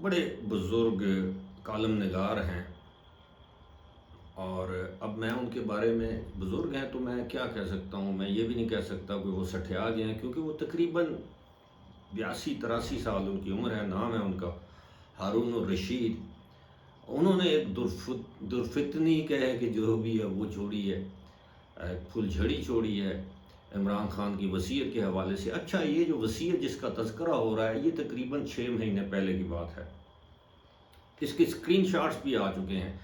بڑے بزرگ کالم نگار ہیں، اور اب میں ان کے بارے میں، بزرگ ہیں تو میں کیا کہہ سکتا ہوں، میں یہ بھی نہیں کہہ سکتا کہ وہ سٹھیا گئے ہیں، کیونکہ وہ تقریباً 82-83 سال ان کی عمر ہے۔ نام ہے ان کا ہارون الرشید۔ انہوں نے ایک درفتنی کہے کہ جو بھی ہے وہ چھوڑی ہے، پھل جھڑی چھوڑی ہے عمران خان کی وصیت کے حوالے سے۔ اچھا، یہ جو وصیت جس کا تذکرہ ہو رہا ہے یہ تقریباً 6 مہینے پہلے کی بات ہے۔ اس کے اسکرین شاٹس بھی آ چکے ہیں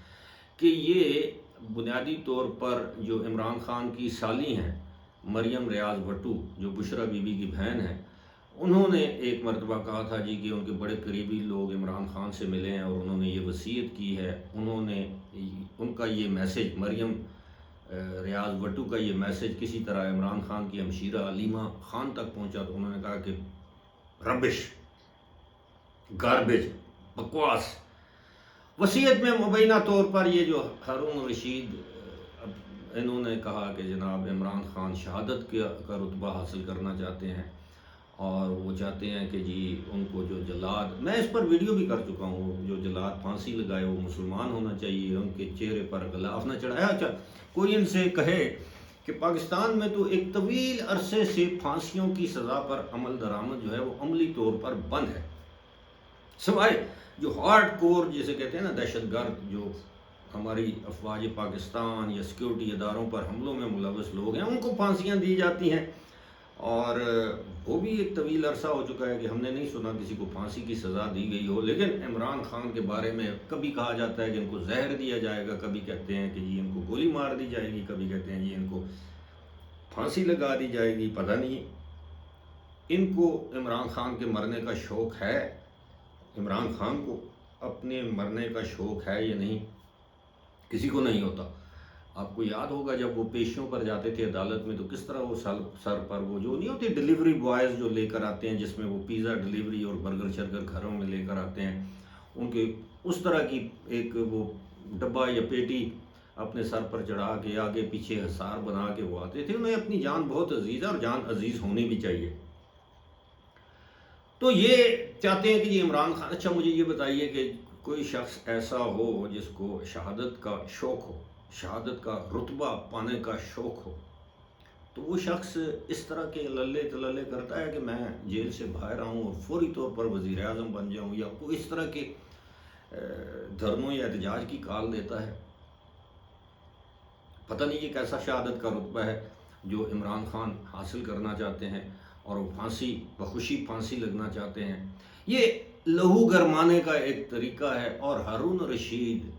کہ یہ بنیادی طور پر جو عمران خان کی سالی ہیں مریم ریاض بھٹو، جو بشرا بی بی کی بہن ہے، انہوں نے ایک مرتبہ کہا تھا جی کہ ان کے بڑے قریبی لوگ عمران خان سے ملے ہیں اور انہوں نے یہ وصیت کی ہے۔ انہوں نے ان کا یہ میسج، مریم ریاض بھٹو کا یہ میسج کسی طرح عمران خان کی ہمشیرہ علیمہ خان تک پہنچا، تو انہوں نے کہا کہ ربش، گاربیج، بکواس۔ وصیت میں مبینہ طور پر یہ جو ہارون الرشید، انہوں نے کہا کہ جناب عمران خان شہادت کا رتبہ حاصل کرنا چاہتے ہیں، اور وہ چاہتے ہیں کہ جی ان کو جو جلاد، میں اس پر ویڈیو بھی کر چکا ہوں، جو جلاد پھانسی لگائے وہ مسلمان ہونا چاہیے، ان کے چہرے پر غلاف نہ چڑھایا۔ اچھا، کوئی ان سے کہے کہ پاکستان میں تو ایک طویل عرصے سے پھانسیوں کی سزا پر عمل درآمد جو ہے وہ عملی طور پر بند ہے، سوائے جو ہارڈ کور جسے کہتے ہیں نا دہشت گرد، جو ہماری افواج پاکستان یا سیکیورٹی اداروں پر حملوں میں ملوث لوگ ہیں، ان کو پھانسیاں دی جاتی ہیں، اور وہ بھی ایک طویل عرصہ ہو چکا ہے کہ ہم نے نہیں سنا کسی کو پھانسی کی سزا دی گئی ہو۔ لیکن عمران خان کے بارے میں کبھی کہا جاتا ہے کہ ان کو زہر دیا جائے گا، کبھی کہتے ہیں کہ جی ان کو گولی مار دی جائے گی، کبھی کہتے ہیں جی ان کو پھانسی لگا دی جائے گی۔ پتہ نہیں ان کو عمران خان کے مرنے کا شوق ہے، عمران خان کو اپنے مرنے کا شوق ہے یا نہیں، کسی کو نہیں ہوتا۔ آپ کو یاد ہوگا جب وہ پیشیوں پر جاتے تھے عدالت میں، تو کس طرح وہ سر پر وہ جو نہیں ہوتے ڈیلیوری بوائز جو لے کر آتے ہیں، جس میں وہ پیزا ڈیلیوری اور برگر شرگر گھروں میں لے کر آتے ہیں، ان کے اس طرح کی ایک وہ ڈبہ یا پیٹی اپنے سر پر چڑھا کے آگے پیچھے حصار بنا کے وہ آتے تھے۔ انہیں اپنی جان بہت عزیز ہے، اور جان عزیز ہونی بھی چاہیے۔ تو یہ چاہتے ہیں کہ یہ عمران خان، اچھا مجھے یہ بتائیے کہ کوئی شخص ایسا ہو جس کو شہادت کا شوق ہو، شہادت کا رتبہ پانے کا شوق ہو، تو وہ شخص اس طرح کے للے تللے کرتا ہے کہ میں جیل سے باہر آؤں اور فوری طور پر وزیر اعظم بن جاؤں، یا کوئی اس طرح کے دھرنوں یا احتجاج کی کال دیتا ہے؟ پتہ نہیں یہ کیسا شہادت کا رتبہ ہے جو عمران خان حاصل کرنا چاہتے ہیں، اور وہ پھانسی بخوشی پھانسی لگنا چاہتے ہیں۔ یہ لہو گرمانے کا ایک طریقہ ہے۔ اور ہارون رشید،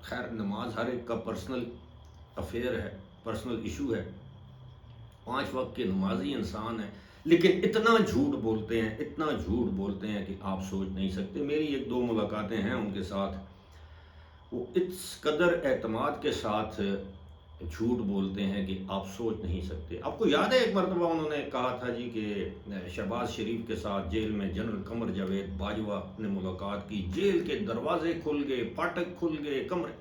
خیر نماز ہر ایک کا پرسنل افیئر ہے، پرسنل ایشو ہے، 5 وقت کے نمازی انسان ہیں، لیکن اتنا جھوٹ بولتے ہیں، اتنا جھوٹ بولتے ہیں کہ آپ سوچ نہیں سکتے۔ میری 1-2 ملاقاتیں ہیں ان کے ساتھ، وہ اس قدر اعتماد کے ساتھ جھوٹ بولتے ہیں کہ آپ سوچ نہیں سکتے۔ آپ کو یاد ہے ایک مرتبہ انہوں نے کہا تھا جی کہ شہباز شریف کے ساتھ جیل میں جنرل قمر جاوید باجوہ نے ملاقات کی، جیل کے دروازے کھل گئے، پھاٹک کھل گئے، کمرے۔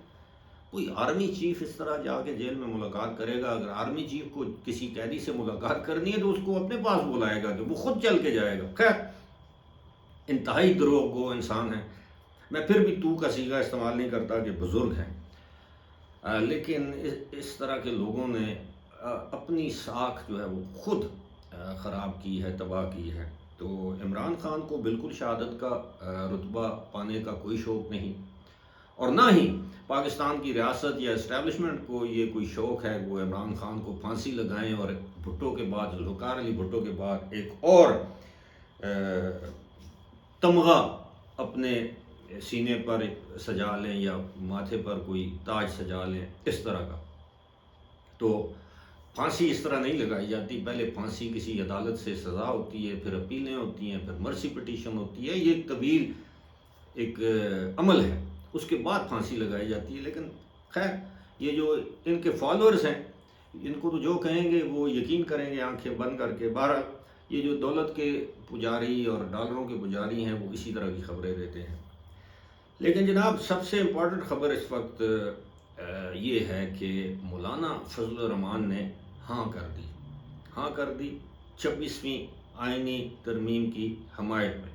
کوئی آرمی چیف اس طرح جا کے جیل میں ملاقات کرے گا؟ اگر آرمی چیف کو کسی قیدی سے ملاقات کرنی ہے تو اس کو اپنے پاس بلائے گا کہ وہ خود چل کے جائے گا۔ خیر، انتہائی دروغ گو انسان ہے۔ میں پھر بھی تو کا صیغہ استعمال نہیں کرتا کہ بزرگ ہیں، لیکن اس طرح کے لوگوں نے اپنی ساکھ جو ہے وہ خود خراب کی ہے، تباہ کی ہے۔ تو عمران خان کو بالکل شہادت کا رتبہ پانے کا کوئی شوق نہیں، اور نہ ہی پاکستان کی ریاست یا اسٹیبلشمنٹ کو یہ کوئی شوق ہے وہ عمران خان کو پھانسی لگائیں اور بھٹو کے بعد، ذوالفقار علی بھٹو کے بعد ایک اور تمغہ اپنے سینے پر سجا لیں یا ماتھے پر کوئی تاج سجا لیں، اس طرح کا۔ تو پھانسی اس طرح نہیں لگائی جاتی، پہلے پھانسی کسی عدالت سے سزا ہوتی ہے، پھر اپیلیں ہوتی ہیں، پھر مرسی پٹیشن ہوتی ہے، یہ ایک طویل ایک عمل ہے، اس کے بعد پھانسی لگائی جاتی ہے۔ لیکن خیر، یہ جو ان کے فالوورز ہیں، ان کو تو جو کہیں گے وہ یقین کریں گے آنکھیں بند کر کے۔ بہرحال یہ جو دولت کے پجاری اور ڈالروں کے پجاری ہیں وہ اسی طرح کی خبریں دیتے ہیں۔ لیکن جناب سب سے امپورٹنٹ خبر اس وقت یہ ہے کہ مولانا فضل الرحمان نے ہاں کر دی 26ویں آئینی ترمیم کی حمایت میں۔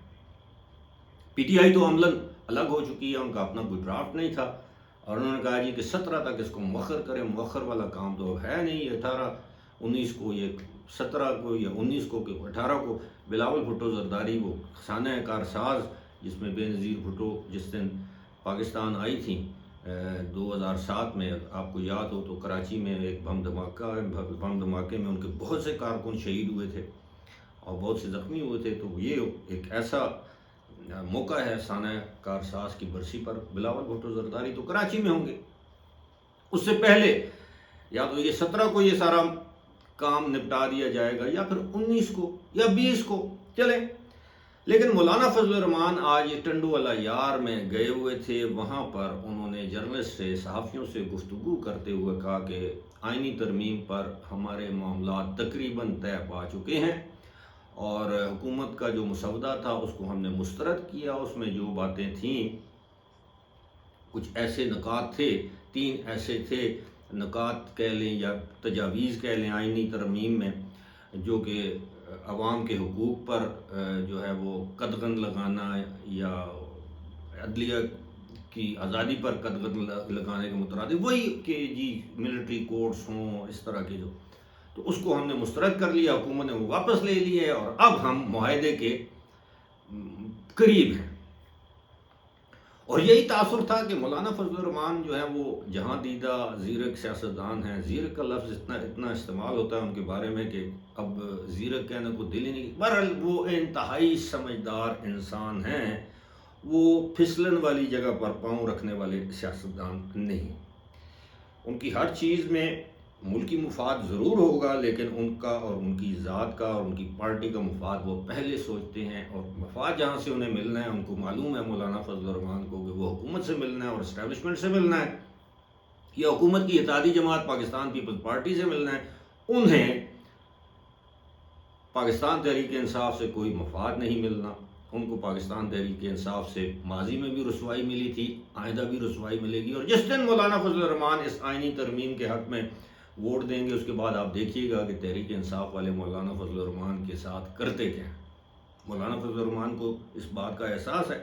پی ٹی آئی تو عملاً الگ ہو چکی ہے، ان کا اپنا کوئی ڈرافٹ نہیں تھا، اور انہوں نے کہا جی کہ 17 تک اس کو مؤخر کریں، مؤخر والا کام تو ہے نہیں، 18 19 کو، یہ 17 کو یا 19 کو کہ 18 کو بلاول بھٹو زرداری وہ خزانہ کارساز جس میں بے نظیر بھٹو جس دن پاکستان آئی تھیں 2007 میں، آپ کو یاد ہو تو کراچی میں ایک بم دھماکے میں ان کے بہت سے کارکن شہید ہوئے تھے اور بہت سے زخمی ہوئے تھے، تو یہ ایک ایسا موقع ہے خزانہ کارساز کی برسی پر بلاول بھٹو زرداری تو کراچی میں ہوں گے، اس سے پہلے یا تو یہ 17 کو یہ سارا کام نپٹا دیا جائے گا یا پھر 19 کو یا 20 کو چلیں۔ لیکن مولانا فضل الرحمان آج ٹنڈو والا یار میں گئے ہوئے تھے، وہاں پر انہوں نے جرنلسٹ سے، صحافیوں سے گفتگو کرتے ہوئے کہا کہ آئینی ترمیم پر ہمارے معاملات تقریباً طے پا چکے ہیں، اور حکومت کا جو مسودہ تھا اس کو ہم نے مسترد کیا، اس میں جو باتیں تھیں کچھ ایسے نکات تھے، 3 ایسے تھے نکات کہہ لیں یا تجاویز کہہ لیں آئینی ترمیم میں، جو کہ عوام کے حقوق پر جو ہے وہ قدغن لگانا یا عدلیہ کی آزادی پر قدغن لگانے کے مترادف، وہی کہ جی ملٹری کورٹس ہوں اس طرح کے، جو تو اس کو ہم نے مسترد کر لیا، حکومت نے وہ واپس لے لیے، اور اب ہم معاہدے کے قریب ہیں۔ اور یہی تاثر تھا کہ مولانا فضل الرحمان جو ہے وہ جہاں دیدہ زیرک سیاستدان ہیں، زیرک کا لفظ اتنا استعمال ہوتا ہے ان کے بارے میں کہ اب زیرک کہنے کو دل ہی نہیں، بہرحال وہ انتہائی سمجھدار انسان ہیں، وہ پھسلن والی جگہ پر پاؤں رکھنے والے سیاستدان نہیں، ان کی ہر چیز میں ملکی مفاد ضرور ہوگا، لیکن ان کا اور ان کی ذات کا اور ان کی پارٹی کا مفاد وہ پہلے سوچتے ہیں، اور مفاد جہاں سے انہیں ملنا ہے ان کو معلوم ہے مولانا فضل الرحمان کو کہ وہ حکومت سے ملنا ہے اور اسٹیبلشمنٹ سے ملنا ہے یا حکومت کی اتحادی جماعت پاکستان پیپلز پارٹی سے ملنا ہے، انہیں پاکستان تحریک انصاف سے کوئی مفاد نہیں ملنا، ان کو پاکستان تحریک انصاف سے ماضی میں بھی رسوائی ملی تھی، آئندہ بھی رسوائی ملے گی، اور جس دن مولانا فضل الرحمان اس آئینی ترمیم کے حق میں ووٹ دیں گے اس کے بعد آپ دیکھیے گا کہ تحریک انصاف والے مولانا فضل الرحمان کے ساتھ کرتے کیا ہیں۔ مولانا فضل الرحمان کو اس بات کا احساس ہے،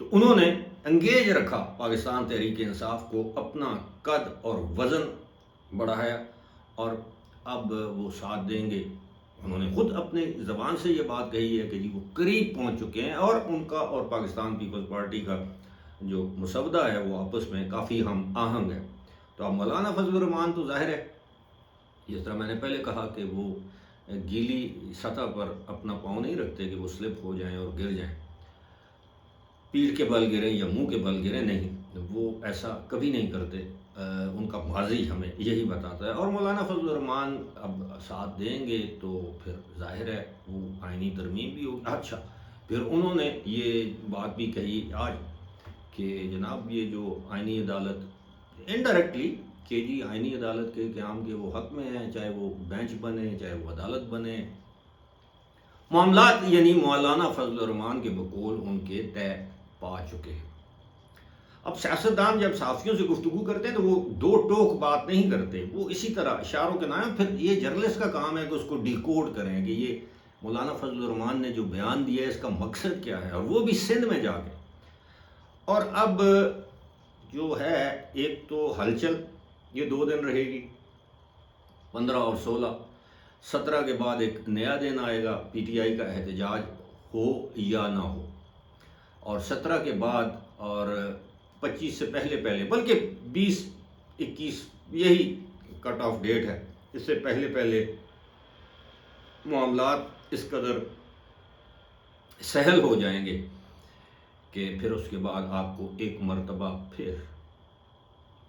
تو انہوں نے انگیج رکھا پاکستان تحریک انصاف کو، اپنا قد اور وزن بڑھایا، اور اب وہ ساتھ دیں گے۔ انہوں نے خود اپنے زبان سے یہ بات کہی ہے کہ جی وہ قریب پہنچ چکے ہیں، اور ان کا اور پاکستان پیپلز پارٹی کا جو مسودہ ہے وہ آپس میں کافی ہم آہنگ ہے۔ تو اب مولانا فضل الرحمان تو ظاہر ہے، جس طرح میں نے پہلے کہا کہ وہ گیلی سطح پر اپنا پاؤں نہیں رکھتے کہ وہ سلپ ہو جائیں اور گر جائیں، پیٹھ کے بل گریں یا منہ کے بل گریں، نہیں، وہ ایسا کبھی نہیں کرتے، ان کا ماضی ہمیں یہی بتاتا ہے۔ اور مولانا فضل الرحمان اب ساتھ دیں گے تو پھر ظاہر ہے وہ آئینی ترمیم بھی ہوگی۔ اچھا، پھر انہوں نے یہ بات بھی کہی آج کہ جناب یہ جو آئینی عدالت انڈائریکٹلی کہ جی آئینی عدالت کے قیام کے وہ حق میں ہیں، چاہے وہ بینچ بنے چاہے وہ عدالت بنے، معاملات یعنی مولانا فضل الرحمان کے بقول ان کے طے پا چکے ہیں۔ اب سیاستدان جب صحافیوں سے گفتگو کرتے ہیں تو وہ دو ٹوک بات نہیں کرتے، وہ اسی طرح اشاروں کے نام، پھر یہ جرنلسٹ کا کام ہے کہ اس کو ڈیکوڈ کریں کہ یہ مولانا فضل الرحمان نے جو بیان دیا ہے اس کا مقصد کیا ہے، اور وہ بھی سندھ میں جا کے۔ اور اب جو ہے ایک تو ہلچل یہ 2 دن رہے گی، 15 اور 16، 17 کے بعد ایک نیا دن آئے گا، پی ٹی آئی کا احتجاج ہو یا نہ ہو، اور 17 کے بعد اور 25 سے پہلے بلکہ 20 21 یہی کٹ آف ڈیٹ ہے، اس سے پہلے معاملات اس قدر سہل ہو جائیں گے کہ پھر اس کے بعد آپ کو ایک مرتبہ پھر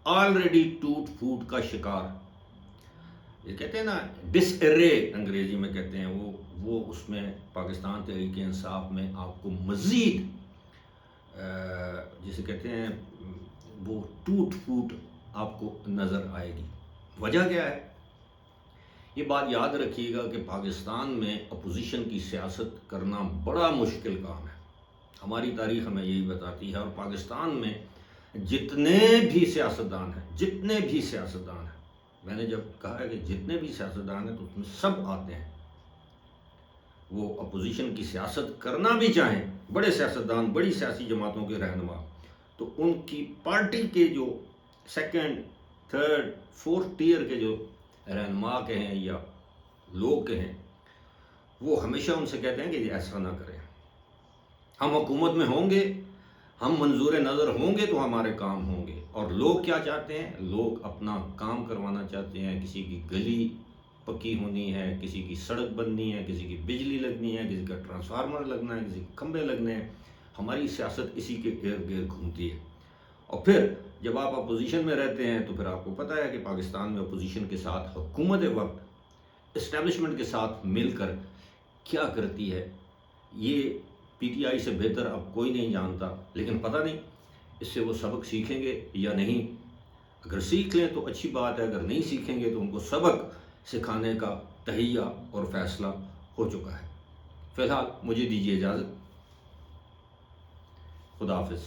آلریڈی ٹوٹ پھوٹ کا شکار، یہ کہتے ہیں نا ڈس ارے انگریزی میں کہتے ہیں، وہ اس میں پاکستان تحریک انصاف میں آپ کو مزید جسے کہتے ہیں وہ ٹوٹ پھوٹ آپ کو نظر آئے گی۔ وجہ کیا ہے؟ یہ بات یاد رکھیے گا کہ پاکستان میں اپوزیشن کی سیاست کرنا بڑا مشکل کام ہے، ہماری تاریخ ہمیں یہی بتاتی ہے، اور پاکستان میں جتنے بھی سیاستدان ہیں، میں نے جب کہا ہے کہ جتنے بھی سیاستدان ہیں تو اس میں سب آتے ہیں، وہ اپوزیشن کی سیاست کرنا بھی چاہیں، بڑے سیاستدان، بڑی سیاسی جماعتوں کے رہنما، تو ان کی پارٹی کے جو سیکنڈ، تھرڈ، فورتھ ٹیئر کے جو رہنما کہیں یا لوگ کہیں، وہ ہمیشہ ان سے کہتے ہیں کہ ایسا نہ کریں، ہم حکومت میں ہوں گے، ہم منظور نظر ہوں گے تو ہمارے کام ہوں گے۔ اور لوگ کیا چاہتے ہیں؟ لوگ اپنا کام کروانا چاہتے ہیں، کسی کی گلی پکی ہونی ہے، کسی کی سڑک بننی ہے، کسی کی بجلی لگنی ہے، کسی کا ٹرانسفارمر لگنا ہے، کسی کے کھمبے لگنے ہیں۔ ہماری سیاست اسی کے ارد گرد گھومتی ہے۔ اور پھر جب آپ اپوزیشن میں رہتے ہیں تو پھر آپ کو پتہ ہے کہ پاکستان میں اپوزیشن کے ساتھ حکومت وقت اسٹیبلشمنٹ کے ساتھ مل کر کیا کرتی ہے، یہ پی ٹی آئی سے بہتر اب کوئی نہیں جانتا۔ لیکن پتہ نہیں اس سے وہ سبق سیکھیں گے یا نہیں۔ اگر سیکھ لیں تو اچھی بات ہے، اگر نہیں سیکھیں گے تو ان کو سبق سکھانے کا تہیہ اور فیصلہ ہو چکا ہے۔ فی الحال مجھے دیجیے اجازت، خدا حافظ۔